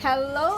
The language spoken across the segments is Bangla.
Hello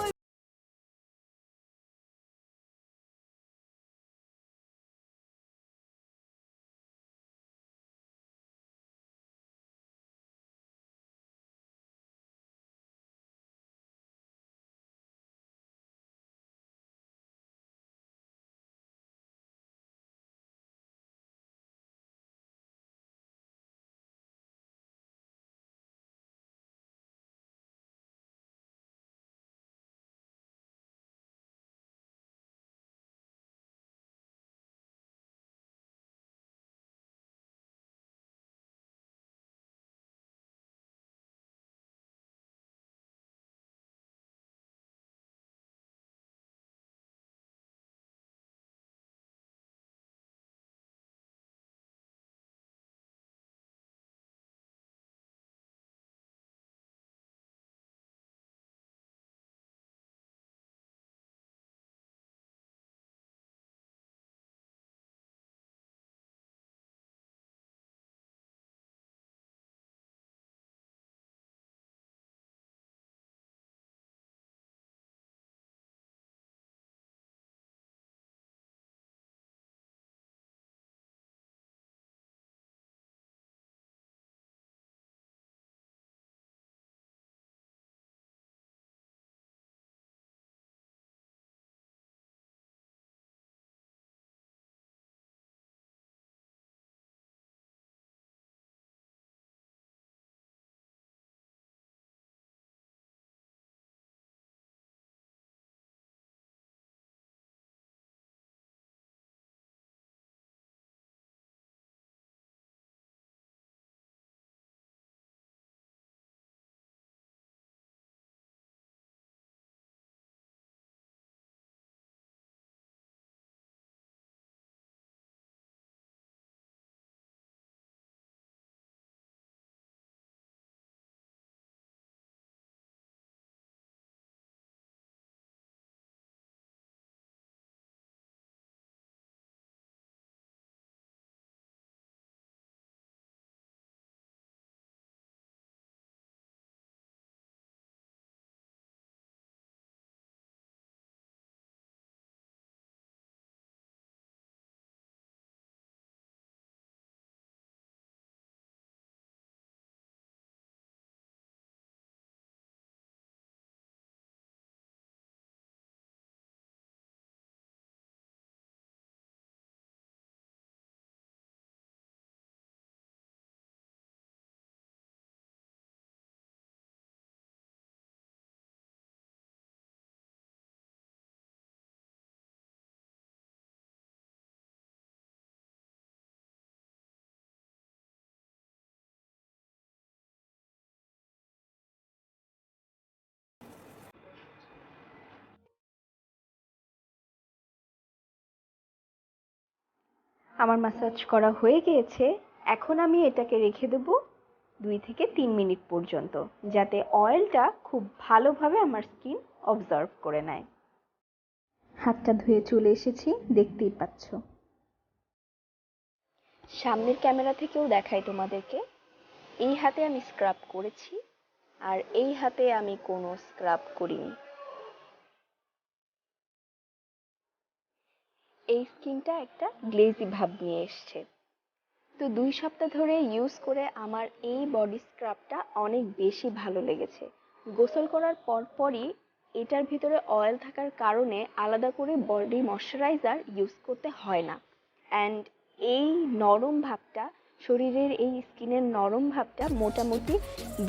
আমার ম্যাসাজ করা হয়ে গিয়েছে। এখন আমি এটাকে রেখে দেব 2 থেকে 3 মিনিট পর্যন্ত, যাতে অয়েলটা খুব ভালোভাবে আমার স্কিন অবজার্ভ করে নেয়। হাতটা ধুয়ে চলে এসেছি, দেখতেই পাচ্ছ। সামনের ক্যামেরা থেকেও দেখাই তোমাদেরকে। এই হাতে আমি স্ক্রাব করেছি, আর এই হাতে আমি কোনো স্ক্রাব করিনি। এই স্কিনটা একটা গ্লেজি ভাব নিয়ে এসছে। তো 2 সপ্তাহ ধরে ইউজ করে আমার এই বডি স্ক্রাবটা অনেক বেশি ভালো লেগেছে। গোসল করার পরপরই এটার ভিতরে অয়েল থাকার কারণে আলাদা করে বডি ময়শ্চারাইজার ইউজ করতে হয় না। অ্যান্ড এই নরম ভাবটা, শরীরের এই স্কিনের নরম ভাবটা মোটামুটি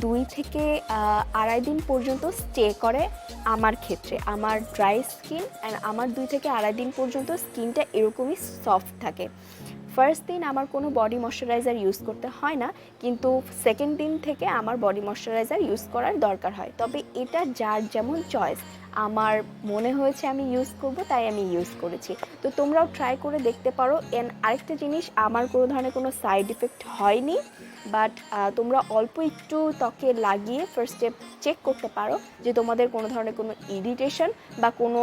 2 থেকে 2.5 দিন পর্যন্ত স্টে করে। আমার ক্ষেত্রে, আমার ড্রাই স্কিন অ্যান্ড আমার 2 থেকে 2.5 দিন পর্যন্ত স্কিনটা এরকমই সফট থাকে। ফার্স্ট দিন আমার কোনো বডি ময়শ্চারাইজার ইউজ করতে হয় না, কিন্তু সেকেন্ড দিন থেকে আমার বডি ময়শ্চারাইজার ইউজ করার দরকার হয়। তবে এটা যার যেমন চয়েস, আমার মনে হয়েছে আমি ইউজ করব, তাই আমি ইউজ করেছি। তো তোমরাও ট্রাই করে দেখতে পারো। এন্ড আরেকটা জিনিস, আমার কোনো ধরনের কোনো সাইড ইফেক্ট হয়নি, বাট তোমরা অল্প একটু ত্বকে লাগিয়ে ফার্স্ট স্টেপ চেক করতে পারো যে তোমাদের কোনো ধরনের কোনো ইরিটেশন বা কোনো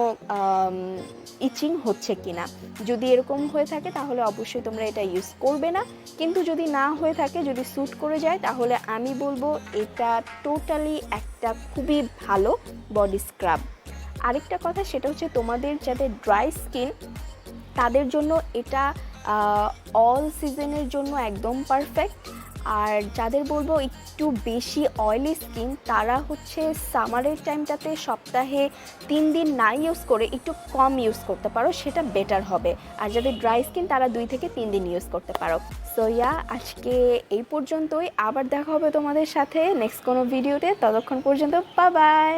ইচিং হচ্ছে কিনা। যদি এরকম হয়ে থাকে তাহলে অবশ্যই তোমরা এটা ইউজ করবে না, কিন্তু যদি না হয়ে থাকে, যদি স্যুট করে যায়, তাহলে আমি বলবো এটা টোটালি একটা খুবই ভালো বডি স্ক্রাব। আরেকটা কথা সেটা হচ্ছে তোমাদের যাদের ড্রাই স্কিন তাদের জন্য এটা অল সিজনের জন্য একদম পারফেক্ট। আর যাদের বলবো একটু বেশি অয়েলি স্কিন তারা হচ্ছে সামারের টাইমটাতে সপ্তাহে 3 দিন না ইউজ করে একটু কম ইউজ করতে পারো, সেটা বেটার হবে। আর যাদের ড্রাই স্কিন তারা 2 থেকে 3 দিন ইউজ করতে পারো। সো ইয়া, আজকে এই পর্যন্তই। আবার দেখা হবে তোমাদের সাথে নেক্সট কোনো ভিডিওতে। ততক্ষণ পর্যন্ত বাই বাই।